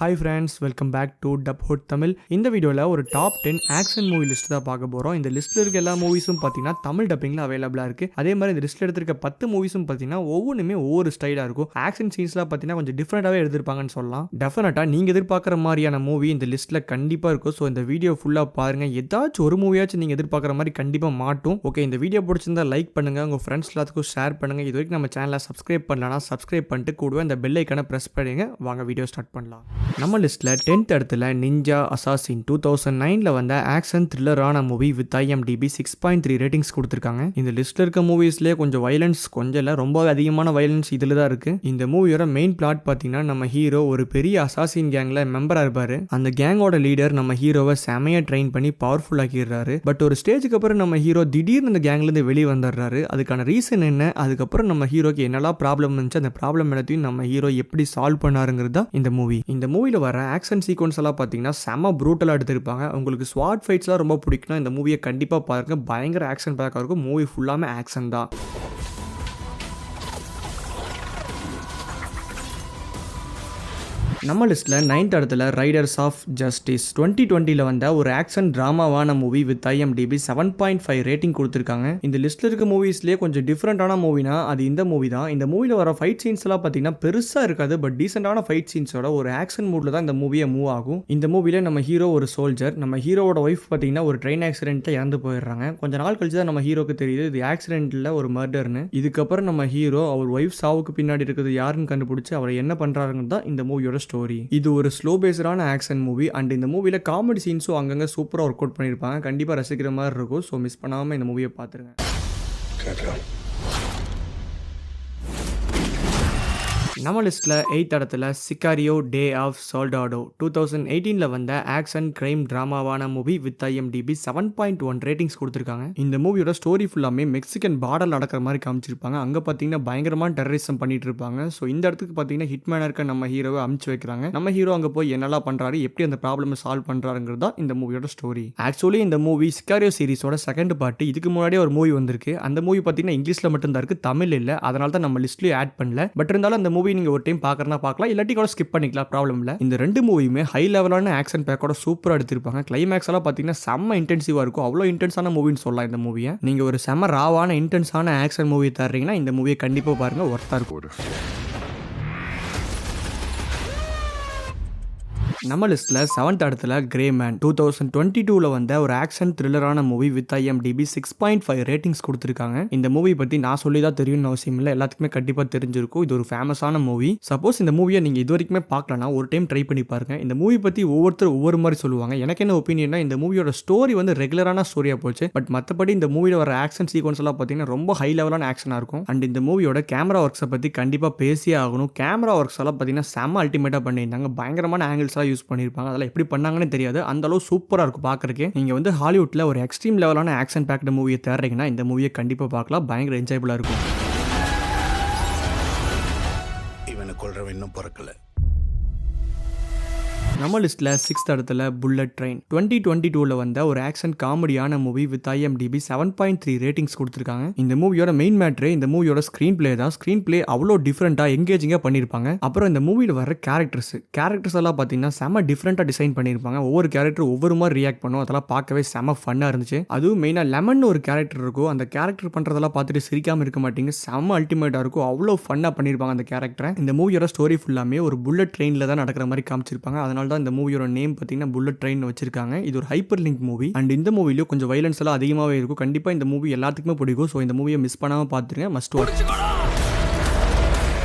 Hi friends, welcome back to டப்ஹோட் தமிழ். இந்த வீடியோவில் ஒரு டாப் 10 ஆக்ஷன் மூவி லிஸ்ட் தான் பார்க்க போகிறோம். இந்த லிஸ்ட்டில் இருக்க எல்லா மூவிஸும் பார்த்தீங்கன்னா தமிழ் டப்பிங்கில் அவைலபிளாக இருக்குது. அதே மாதிரி இந்த லிஸ்ட்டில் எடுத்திருக்க 10 மூவிஸும் பார்த்தீங்கன்னா ஒவ்வொன்றுமே ஒவ்வொரு ஸ்டைலாக இருக்கும். ஆக்ஷன் சீன்ஸ்லாம் பார்த்தீங்கன்னா கொஞ்சம் டிஃப்ரெண்ட்டாகவே எடுத்திருப்பாங்கன்னு சொல்லலாம். டெஃபினட்டாக நீங்கள் எதிர்பார்க்குற மாதிரியான மூவி இந்த லிஸ்ட்டில் கண்டிப்பாக இருக்கும். ஸோ இந்த வீடியோ ஃபுல்லாக பாருங்கள். ஏதாச்சும் ஒரு மூவியாச்சும் நீங்கள் எதிர்பார்க்குற மாதிரி கண்டிப்பாக மாட்டும். ஓகே, இந்த வீடியோ பிடிச்சிருந்தா லைக் பண்ணுங்கள், உங்கள் ஃப்ரெண்ட்ஸ் எல்லாத்துக்கும் ஷேர் பண்ணுங்கள். இது வரைக்கும் நம்ம சேனலை சப்ஸ்கிரைப் பண்ணலன்னா சப்ஸ்கிரைப் பண்ணிட்டு கூடவே இந்த பெல் ஐக்கானை ப்ரெஸ் பண்ணுங்க. வாங்க வீடியோ ஸ்டார்ட் பண்ணலாம். நம்ம லிஸ்ட்டில் 10th இடத்துல நிஞ்சா அசாசின் 2009ல் வந்த ஆக்ஷன் த்ரில்லரான மூவி வித் IMDb 6.3 ரேட்டிங்ஸ் கொடுத்துருக்காங்க. இந்த லிஸ்ட்டில் இருக்க மூவிஸ்லேயே கொஞ்சம் வயலன்ஸ் கொஞ்சம் இல்லை, ரொம்ப அதிகமான வயலன்ஸ் இதில் தான் இருக்குது. இந்த மூவியோட மெயின் பிளாட் பார்த்தீங்கன்னா நம்ம ஹீரோ ஒரு பெரிய அசாசின் கேங்கில் மெம்பராக இருப்பார். அந்த கேங்கோட லீடர் நம்ம ஹீரோவை செமையாக ட்ரெயின் பண்ணி பவர்ஃபுல் ஆக்கிடுறாரு. பட் ஒரு ஸ்டேஜுக்கு அப்புறம் நம்ம ஹீரோ திடீர்னு அந்த கேங்லேருந்து வெளியே வந்துடுறாரு. அதுக்கான ரீசன் என்ன, அதுக்கப்புறம் நம்ம ஹீரோக்கு என்னெல்லாம் ப்ராப்ளம் இருந்துச்சு, அந்த ப்ராப்ளம் எல்லாத்தையும் நம்ம ஹீரோ எப்படி சால்வ் பண்ணாருங்கிறது தான் இந்த மூவி. இந்த மூவியில் வர ஆக்ஷன் சீக்வன்ஸ் எல்லாம் பார்த்தீங்கன்னா செம ப்ரூட்டலாக எடுத்திருப்பாங்க. உங்களுக்கு ஸ்வாட் ஃபைட்ஸ்லாம் ரொம்ப பிடிக்கும், இந்த மூவியை கண்டிப்பாக பாருங்க. பயங்கர ஆக்ஷன் பேக்காக இருக்கும். மூவி ஃபுல்லாமே ஆக்ஷன் தான். நம்ம லிஸ்ட்டில் 9th இடத்துல ரைடர்ஸ் ஆஃப் ஜஸ்டிஸ் 2020ல் வந்த ஒரு ஆக்ஷன் ட்ராமாவான மூவி வித் IMDb 7.5 ரேட்டிங் கொடுத்துருக்காங்க. இந்த லிஸ்ட்டில் இருக்க மூவிஸ்லேயே கொஞ்சம் டிஃப்ரெண்டான மூவினா அது இந்த மூவி தான். இந்த மூவியில் வர ஃபைட் சீன்ஸ் எல்லாம் பார்த்தீங்கன்னா பெருசாக இருக்காது, பட் டீசெண்டான ஃபைட் சீன்ஸோட ஒரு ஆக்ஷன் மூடில் தான் இந்த மூவியை மூவ் ஆகும். இந்த மூவியில் நம்ம ஹீரோ ஒரு சோல்ஜர், நம்ம ஹீரோவோட ஒய்ஃப் பார்த்தீங்கன்னா ஒரு ட்ரெயின் ஆக்சிடென்ட்டில் இறந்து போயிடுறாங்க. கொஞ்ச நாள் கழிச்சு தான் நம்ம ஹீரோக்கு தெரியுது இது ஆக்சிடென்ட்டில் ஒரு மர்டர்னு. இதுக்கப்புறம் நம்ம ஹீரோ அவர் ஒய்ஃப் சாவுக்கு பின்னாடி இருக்கிறது யாருன்னு கண்டுபிடிச்சு அவரை என்ன பண்ணுறாருன்னு தான் இந்த மூவியோட ஸ்டோரி. இது ஒரு ஸ்லோ பேஸ்டான ஆக்ஷன் மூவி அண்ட் இந்த மூவில காமெடி சீன்ஸும் அங்கங்க சூப்பரா ஒர்க் அவுட் பண்ணிருப்பாங்க. கண்டிப்பா ரசிக்கிற மாதிரி இருக்கும். ஸோ மிஸ் பண்ணாம இந்த மூவியை பார்த்துருங்க. நம்ம லிஸ்ட்டில் 8th இடத்துல சிகாரியோ டே ஆஃப் சோல்டாடோ 2018ல் வந்த ஆக்ஷன் கிரைம் ட்ராமாவான மூவி வித் IMDb 7.1 ரேட்டிங்ஸ் கொடுத்துருக்காங்க. இந்த மூவியோட ஸ்டோரி ஃபுல்லாமே மெக்சிகன் பார்டர் நடக்கிற மாதிரி காமிச்சிருப்பாங்க. அங்கே பார்த்தீங்கன்னா பயங்கரமான டெரரிசம் பண்ணிட்டு இருப்பாங்க. ஸோ இந்த இடத்துக்கு பார்த்தீங்கன்னா ஹிட்மேனாக இருக்க நம்ம ஹீரோவை அமுச்சு வைக்கிறாங்க. நம்ம ஹீரோ அங்கே போய் என்னெல்லாம் பண்ணுறாரு, எப்படி அந்த ப்ராப்ளமை சால்வ் பண்ணுறாருங்கிறது தான் இந்த மூவியோட ஸ்டோரி. ஆக்சுவலி இந்த மூவி சிகாரியோ சீரிஸோட செகண்ட் பார்ட். இதுக்கு முன்னாடியே ஒரு மூவி வந்திருக்கு. அந்த மூவி பார்த்தீங்கன்னா இங்கிலீஷில் மட்டும்தான் இருக்குது, தமிழ் இல்லை. அதனால தான் நம்ம லிஸ்ட்லேயே ஆட் பண்ணல. பட் இருந்தாலும் அந்த மூவி நீங்க ஒரு டைம் பார்க்கறனா பார்க்கலாம், இல்லாட்டி கூட ஸ்கிப் பண்ணிக்கலாம், ப்ராப்ளம் இல்லை. இந்த ரெண்டு மூவியுமே ஹை லெவலான ஆக்ஷன் பேக்கோட சூப்பராக எடுத்திருப்பாங்க. கிளைமேக்ஸ் எல்லாம் பார்த்தீங்கன்னா செம்ம இன்டென்சிவாக இருக்கும். அவ்வளோ இன்டென்ஸான மூவின்னு சொல்லலாம் இந்த மூவியை. நீங்கள் ஒரு செம்ம ராவான இன்டென்ஸான ஆக்ஷன் மூவி தர்றீங்கன்னா இந்த மூவியை கண்டிப்பாக பாருங்கள், ஒர்த்தாக இருக்கும். நம்ம லிஸ்ட்டில் 7th இடத்துல கிரே மேன் 2022ல் வந்த ஒரு ஆக்ஷன் த்ரில்லரான மூவி வித் IMDb 6.5 ரேட்டிங்ஸ் கொடுத்துருக்காங்க. இந்த மூவி பற்றி நான் சொல்லி தான் தெரியும்னு அவசியம் இல்லை, எல்லாத்துக்குமே கண்டிப்பாக தெரிஞ்சிருக்கும். இது ஒரு ஃபேமஸான மூவி. சப்போஸ் இந்த மூவியை நீங்கள் இது வரைக்குமே பார்க்கலன்னா ஒரு டைம் ட்ரை பண்ணி பாருங்க. இந்த மூவி பற்றி ஒவ்வொருத்தரும் ஒவ்வொரு மாதிரி சொல்லுவாங்க. எனக்கு என்ன ஒப்பீனியன்னா, இந்த மூவியோட ஸ்டோரி வந்து ரெகுலரான ஸ்டோரியாக போச்சு. பட் மற்றபடி இந்த மூவியில் வர ஆக்ஷன் சீக்வன்ஸ் எல்லாம் பார்த்தீங்கன்னா ரொம்ப ஹை லெவலான ஆக்ஷனாக இருக்கும். அண்ட் இந்த மூவியோட கேமரா ஒர்க்ஸை பற்றி கண்டிப்பாக பேசியே ஆகணும். கேமரா ஒர்க்ஸ் எல்லாம் பார்த்தீங்கன்னா செம்ம அல்டிமேட்டாக பண்ணியிருந்தாங்க. பயங்கரமான ஆங்கிள்ஸ் எல்லாம் யூஸ் பண்ணிருப்பாங்க. அதெல்லாம் எப்படி பண்ணாங்கன்னு தெரியாது, அந்த அளவு சூப்பரா இருக்கும் பார்க்கறதுக்கு. நீங்க வந்து ஹாலிவுட்ல ஒரு எக்ஸ்ட்ரீம் லெவலான ஆக்ஷன் பேக்டு மூவியை தேடுறீங்கன்னா இந்த மூவியை கண்டிப்பா பார்க்கலாம். பயங்கர என்ஜாயபிளா இருக்கும். இவனை கொல்றவன் இன்னும் பிறக்கல. நம்ம லிஸ்ட்டில் 6th இடத்துல புல்லட் ட்ரெயின் 2022ல் வந்த ஒரு ஆக்ஷன் காமெடியான மூவி வித் IMDb 7.3 ரேட்டிங்ஸ் கொடுத்துருக்காங்க. இந்த மூவியோட மெயின் மேட்ரு இந்த மூவியோட ஸ்க்ரீன் பிளே தான். ஸ்க்ரீன் பிளே அவ்வளோ டிஃப்ரெண்ட்டாக எங்கேஜிங்காக பண்ணியிருப்பாங்க. அப்புறம் இந்த மூவியில் வர கேரக்டர்ஸ் எல்லாம் பார்த்தீங்கன்னா செம்ம டிஃப்ரெண்ட்டாக டிசைன் பண்ணியிருப்பாங்க. ஒவ்வொரு கேரக்டர் ஒவ்வொரு மாதிரி ரியாக்ட் பண்ணும். அதெல்லாம் பார்க்கவே செம்ம ஃபன்னாக இருந்துச்சு. அதுவும் மெயினாக லெமன் ஒரு கேரக்டர் இருக்கும். அந்த கேரக்டர் பண்ணுறதெல்லாம் பார்த்துட்டு சிரிக்காமல் இருக்க மாட்டீங்க, செம்ம அல்டிமேட்டாக இருக்கும். அவ்வளோ ஃபன்னாக பண்ணியிருப்பாங்க அந்த கேரக்டரை. இந்த மூவியோட ஸ்டோரி ஃபுல்லாமே ஒரு புல்லட் ட்ரெயினில் தான் நடக்கிற மாதிரி காமிச்சிருப்பாங்க. அதனால இந்த மூவியோட நேம் பார்த்தீங்கன்னா புல்லட் ட்ரெயின் வச்சிருக்காங்க. இது ஒரு ஹைப்பர் லிங்க் மூவி அண்ட் இந்த மூவிலயும் கொஞ்சம் வயலன்ஸ் எல்லாம் அதிகமாகவே இருக்கும். கண்டிப்பா இந்த மூவி எல்லாத்துக்குமே பிடிக்கும். ஸோ இந்த மூவியை மிஸ் பண்ணாம பார்த்துருங்க, மஸ்ட் வாட்ச்.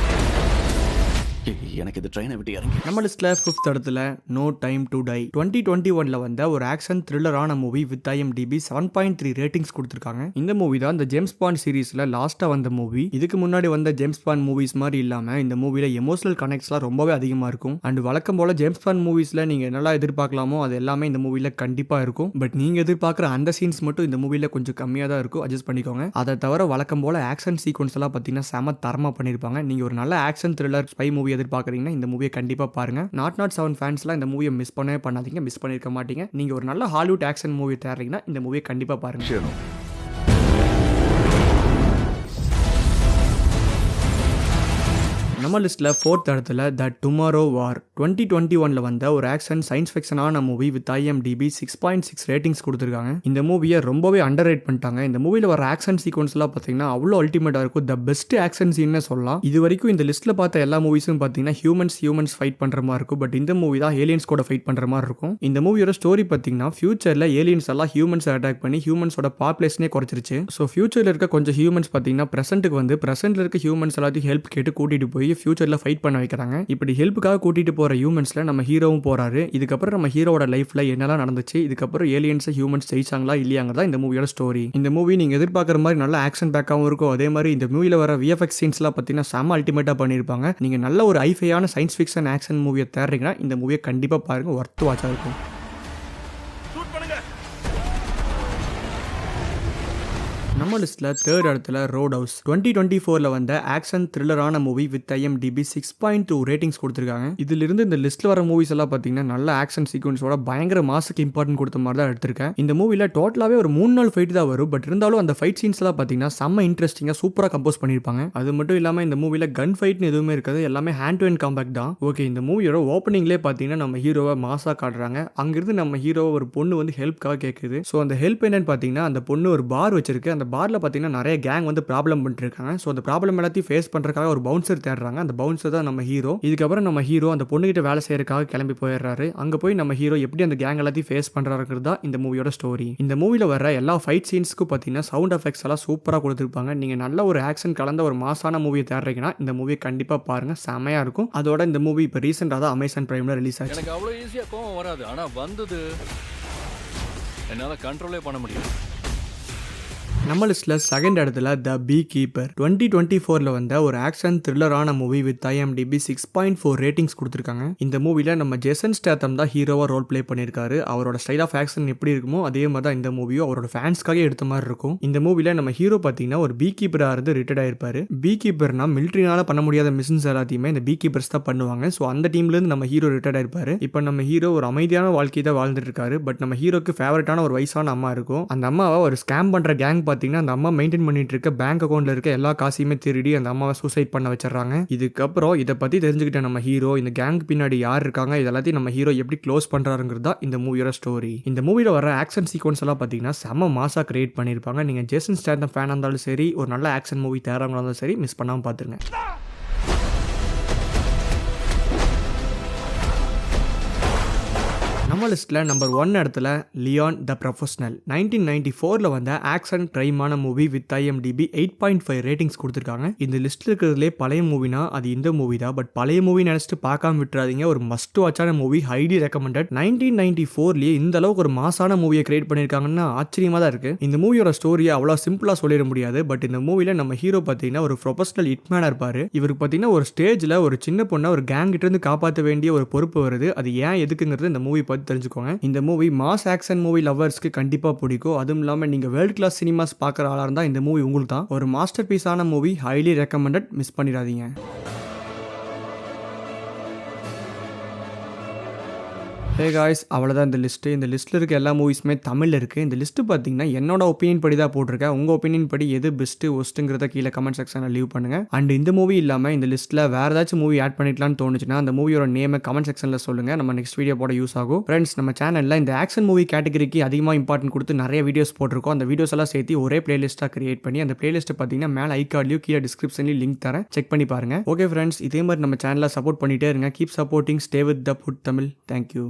எனக்கு இது ட்ரெயினை விட்டு இறங்கி. நம்ம லிஸ்ட்ல 5th இடத்துல நோ டைம் டு டை 2021ல வந்த ஒரு ஆக்ஷன் த்ரில்லரான மூவி வித் IMDb 7.3 ரேட்டிங்ஸ் கொடுத்துருக்காங்க. இந்த மூவி தான் இந்த ஜேம்ஸ் பாண்ட் சீரிஸ்ல லாஸ்டா வந்த மூவி. இதுக்கு முன்னாடி வந்த ஜேம்ஸ் பாண்ட் மூவிஸ் மாதிரி இல்லாம இந்த மூவில எமோஷனல் கனெக்ட்ஸ்லாம் ரொம்பவே அதிகமா இருக்கும். அண்ட் வழக்கம் போல ஜேம்ஸ் பாண்ட் மூவிஸ்ல நீங்க என்னெல்லாம் எதிர்பார்க்கலாமோ அது எல்லாமே இந்த மூவில கண்டிப்பா இருக்கும். பட் நீங்க எதிர்பார்க்குற அந்த சீன்ஸ் மட்டும் இந்த மூவில கொஞ்சம் கம்மியாக தான் இருக்கும், அட்ஜஸ்ட் பண்ணிக்கோங்க. அதை தவிர வழக்கம் போல ஆக்ஷன் சீக்வன்ஸ் எல்லாம் பார்த்தீங்கன்னா செம தரமா பண்ணிருப்பாங்க. நீங்க ஒரு நல்ல ஆக்ஷன் த்ரில்லர் ஸ்பை மூவி எதிர்பார்க்குறீங்கன்னா இந்த மூவியை கண்டிப்பா பாருங்க. நாட் 7 ஃபேன்ஸ்லாம் இந்த மூவியை மிஸ் பண்ணவே பண்ணாதீங்க, மிஸ் பண்ணிருக்க மாட்டீங்க. நீங்க ஒரு நல்ல ஹாலிவுட் ஆக்ஷன் மூவி தேடுறீங்கன்னா இந்த மூவியை கண்டிப்பா பாருங்க. நம்ம லிஸ்ட்ல 4th இடத்துல த டுமாரோ வார் 2021ல வந்த ஒரு ஆக்ஷன் சயின்ஸ் ஃபிக்ஷனான மூவி வித் IMDb 6.6 ரேட்டிங்ஸ் கொடுத்துருக்காங்க. இந்த மூவியை ரொம்பவே அண்டர் ரேட் பண்ணிட்டாங்க. இந்த மூவியில் வர ஆக்ஷன் சீக்வன்ஸ் எல்லாம் பார்த்தீங்கன்னா அவ்வளோ அல்டிமேட்டாக இருக்கும். த பெஸ்ட் ஆக்ஷன் சீன்னு சொல்லலாம். இது வரைக்கும் இந்த லிஸ்ட்ல பார்த்த எல்லா மூவிஸும் பார்த்தீங்கன்னா ஹியூமன்ஸ் ஃபைட் பண்ற மாதிரி இருக்கும். பட் இந்த மூவி தான் ஏலியன்ஸ் கூட ஃபைட் பண்ற மாதிரி இருக்கும். இந்த மூவியோட ஸ்டோரி பார்த்தீங்கன்னா ஃபியூச்சர்ல ஏலியன்ஸ் எல்லாம் ஹியூமன்ஸ் அட்டாக் பண்ணி ஹியூமன்ஸோட பாப்புலேஷனே குறைச்சிருச்சு. ஸோ ஃபியூச்சர்ல இருக்க கொஞ்சம் ஹியூமன்ஸ் பார்த்தீங்கன்னா பிரசன்ட்டுக்கு வந்து பிரசன்ட்ல இருக்க ஹியூமன்ஸ் எல்லாத்தையும் ஹெல்ப் கேட்டு கூட்டிட்டு போய் ஃபியூச்சர்ல ஃபைட் பண்ண வைக்கிறாங்க. இப்படி ஹெல்ப்புக்காக கூட்டிட்டு போற ஹியூமன்ஸ்ல நம்ம ஹீரோவும் போறாரு. இதுக்கப்புறம் நம்ம ஹீரோவோட லைஃப்ல என்னெல்லாம் நடந்துச்சு, இதுக்கப்புறம் ஏலியன்ஸ் ஹியூமன்ஸ் ஜெயிச்சாங்களா இல்லையாங்கிறதா இந்த மூவியோட ஸ்டோரி. இந்த மூவி நீங்க எதிர்பார்க்குற மாதிரி நல்ல ஆக்ஷன் பேக்காகவும் இருக்கும். அதே மாதிரி இந்த மூவில வர VFX சீன்ஸ்லாம் பார்த்தீங்கன்னா செம அல்டிமேட்டா பண்ணியிருப்பாங்க. நீங்க நல்ல ஒரு ஐஃபையான சயின்ஸ் ஃபிக்ஷன் ஆக்ஷன் மூவியை தேடுறீங்கன்னா இந்த மூவியை கண்டிப்பா பாருங்க. ஒர்த் வாட்சா இருக்கும். நம்ம லிஸ்ட்ல 3rd இடத்துல ரோட் ஹவுஸ் 2024ல வந்த ஆக்ஷன் த்ரில்லரான மூவி வித் IMDb 6.2 ரேட்டிங்ஸ் கொடுத்துருக்காங்க. இதுல இருந்து இந்த லிஸ்ட்ல வர மூவிஸ் எல்லாம் பார்த்தீங்கன்னா நல்ல ஆக்ஷன் சீக்வன்ஸோட பயங்கர மாசுக்கு இம்பார்ட்டன்ட் கொடுத்த மாதிரி தான் எடுத்திருக்கேன். இந்த மூவில டோட்டலாவே ஒரு 3-4 ஃபைட் தான் வரும். பட் இருந்தாலும் அந்த ஃபைட் சீன்ஸ் எல்லாம் பார்த்தீங்கன்னா செம்ம இன்ட்ரெஸ்டிங்கா சூப்பரா கம்போஸ் பண்ணிருப்பாங்க. அது மட்டும் இல்லாம இந்த மூவில கன் ஃபைட்னு எதுவுமே இருக்காது. எல்லாமே ஹேண்ட் டு ஹேண்ட் காம்பேக்ட் தான். ஓகே, இந்த மூவியோட ஓப்பனிங்லேயே பார்த்தீங்கன்னா நம்ம ஹீரோவை மாசா காட்டுறாங்க. அங்கிருந்து நம்ம ஹீரோவை ஒரு பொண்ணு வந்து ஹெல்ப்காக கேட்குது. ஸோ அந்த ஹெல்ப் என்னன்னு பார்த்தீங்கன்னா அந்த பொண்ணு ஒரு பார் வச்சிருக்கு. அந்த பார்ல பார்த்தீங்கன்னா நிறைய கேங் வந்து ப்ராப்ளம் பண்ணிட்டு இருக்காங்க. ஸோ அந்த ப்ராப்ளம் எல்லாத்தையும் ஃபேஸ் பண்றதுக்காக ஒரு பவுன்சர் தேடுறாங்க. அந்த பவுன்சர் தான் நம்ம ஹீரோ. இதுக்கப்புறம் நம்ம ஹீரோ அந்த பொண்ணுகிட்ட வேலை செய்யறதுக்காக கிளம்பி போயிடுறாரு. அங்க போய் நம்ம ஹீரோ எப்படி அந்த கேங் எல்லாத்தையும் ஃபேஸ் பண்றாருங்கிறது தான் இந்த மூவியோட ஸ்டோரி. இந்த மூவில வர எல்லா ஃபைட் சீன்ஸ்க்கும் பார்த்தீங்கன்னா சவுண்ட் எஃபெக்ட்ஸ் எல்லாம் சூப்பரா கொடுத்துருப்பாங்க. நீங்க நல்ல ஒரு ஆக்ஷன் கலந்த ஒரு மாசான மூவியை தேடுறீங்கன்னா இந்த மூவியை கண்டிப்பா பாருங்க. செமையா இருக்கும். அதோட இந்த மூவி இப்போ ரீசெண்டாக தான் அமேசான் பிரைம்ல ரிலீஸ் ஆச்சு. எனக்கு அவ்வளோ ஈஸியா கோவம் வராது, ஆனா வந்தது என்னால கண்ட்ரோலே பண்ண முடியும். நம்ம லிஸ்ட்ல 2nd இடத்துல த பீ கீப்பர் 2024ல வந்த ஒரு ஆக்ஷன் த்ரில்லரான மூவி வித் IMDb 6.4 ரேட்டிங்ஸ் கொடுத்துருக்காங்க. இந்த மூவில நம்ம ஜேசன் ஸ்டாத்தம் தான் ஹீரோவா ரோல் பிளே பண்ணியிருக்காரு. அவரோட ஸ்டைல் ஆஃப் ஆக்ஷன் எப்படி இருக்குமோ அதே மாதிரி தான் இந்த மூவியும் அவரோட ஃபேன்ஸ்க்காக எடுத்த மாதிரி இருக்கும். இந்த மூவில நம்ம ஹீரோ பார்த்தீங்கன்னா ஒரு பீ கீப்பரா இருந்து ரிட்டையர்ட் ஆயிருப்பாரு. பீ கீப்பர்னா மிலிட்டரினால பண்ண முடியாத மிஷன்ஸ் எல்லாத்தையுமே இந்த பீ கீப்பர்ஸ் தான் பண்ணுவாங்க. ஸோ அந்த டீம்ல இருந்து நம்ம ஹீரோ ரிட்டையர்ட் ஆயிருப்பாரு. இப்போ நம்ம ஹீரோ ஒரு அமைதியான வாழ்க்கை தான் வாழ்ந்துட்டு இருக்காரு. பட் நம்ம ஹீரோக்கு ஃபேவரட்டான ஒரு வயசான அம்மா இருக்கும். அந்த அம்மாவை ஒரு ஸ்கேம் பண்ற கேங் பார்த்தீங்கன்னா அந்த அம்மா மெயின்டைன் பண்ணிட்டு இருக்க பேங்க் அக்கௌண்ட்ல இருக்க எல்லா காசையுமே திருடி அந்த அம்மாவை சூசைட் பண்ண வச்சிடறாங்க. இதுக்கப்புறம் இதை பத்தி தெரிஞ்சுக்கிட்ட நம்ம ஹீரோ இந்த கேங் பின்னாடி யார் இருக்காங்க இதெல்லாத்தையும் நம்ம ஹீரோ எப்படி க்ளோஸ் பண்றாருங்கிறது தான் இந்த மூவியோட ஸ்டோரி. இந்த மூவில வர ஆக்ஷன் சீக்வன்ஸ் எல்லாம் பார்த்தீங்கன்னா செம மாசா கிரியேட் பண்ணியிருப்பாங்க. நீங்க ஜேசன் ஸ்டாத்தம் ஃபேனா இருந்தாலும் சரி, ஒரு நல்ல ஆக்ஷன் மூவி தேடுறவங்களா இருந்தாலும் சரி, மிஸ் பண்ணாம பாத்துருங்க. நம்ம லிஸ்ட்ல நம்பர் 1 இடத்துல லியான் த ப்ரொஃபஷனல் 1994ல வந்த ஆக்ஷன் கிரைமான மூவி வித் IMDb 8.5 ரேட்டிங்ஸ் கொடுத்துருக்காங்க. இந்த லிஸ்ட்ல இருக்கிறதுலே பழைய மூவினா அது இந்த மூவி தான். பட் பழைய மூவி நினைச்சிட்டு பார்க்காம விட்டுறாதீங்க. ஒரு மஸ்ட் வாட்சான மூவி, ஹைலி ரெக்கமெண்டட். 1994லயே இந்த அளவுக்கு ஒரு மாசான மூவியை கிரியேட் பண்ணிருக்காங்கன்னா ஆச்சரியமா தான் இருக்கு. இந்த மூவியோட ஸ்டோரியை அவ்வளோ சிம்பிளா சொல்லிட முடியாது. பட் இந்த மூவில நம்ம ஹீரோ பார்த்தீங்கன்னா ஒரு ப்ரொஃபஷனல் ஹிட்மேனா இருப்பாரு. இவருக்கு பார்த்தீங்கன்னா ஒரு ஸ்டேஜ்ல ஒரு சின்ன பொண்ணை ஒரு கேங் கிட்ட இருந்து காப்பாற்ற வேண்டிய ஒரு பொறுப்பு வருது. அது ஏன் எதுக்குங்கிறது இந்த மூவி பார்த்து தெரிஞ்சுக்கோங்க. இந்த மூவி மாஸ் ஆக்ஷன் மூவி லவர்ஸ்க்கு கண்டிப்பா பிடிக்கும். அதுவும் இல்லாம நீங்க வேர்ல்ட் கிளாஸ் சினிமாஸ் பார்க்குற ஆளா இருந்தா இந்த மூவி உங்களுக்கு தான். ஒரு மாஸ்டர் பீஸான மூவி, ஹைலி ரெக்கமெண்டட். மிஸ் பண்ணிடாதீங்க. ஹே காய்ஸ், அவ்வளோதான் இந்த லிஸ்ட்டு. இந்த லிஸ்ட்டில் இருக்க எல்லா மூவிஸுமே தமிழில் இருக்குது. இந்த லிஸ்ட்டு பார்த்தீங்கன்னா என்னோட ஒப்பீனியன் படி தான் போட்டிருக்கேன். உங்கள் ஒப்பீனியன் படி எது பெஸ்ட்டு ஒஸ்ட்டுங்கிறத கீழே கமெண்ட் செக்ஷனில் லீவ் பண்ணுங்கள். அண்ட் இந்த மூவி இல்லாமல் இந்த லிஸ்ட்டில் வேறு ஏதாச்சும் மூவி ஆட் பண்ணிக்கலாம்னு தோணுச்சுன்னா அந்த மூவியோட நேமை கமெண்ட் செக்ஷனில் சொல்லுங்கள். நம்ம நெக்ஸ்ட் வீடியோ போட யூஸ் ஆகும். ஃப்ரெண்ட்ஸ், நம்ம சேனலில் இந்த ஆக்ஷன் மூவி கேட்டகரிக்கு அதிகமாக இம்பார்ட்டன்ட் கொடுத்து நிறைய வீடியோஸ் போட்டிருக்கோம். அந்த வீடியோஸ் எல்லாம் சேர்த்து ஒரே பிளேலிஸ்ட்டாக கிரியேட் பண்ணி அந்த பிளேலிஸ்ட்டை பார்த்தீங்கன்னா மேலே ஐகார்ட்லையும் கீழே டிஸ்கிரிப்ஷன்லையும் லிங்க் தரேன். செக் பண்ணி பாருங்கள். ஓகே ஃப்ரெண்ட்ஸ், இதே மாதிரி நம்ம சேனலை சப்போர்ட் பண்ணிட்டே இருங்க. Keep supporting. Stay with the food Tamil. Thank you.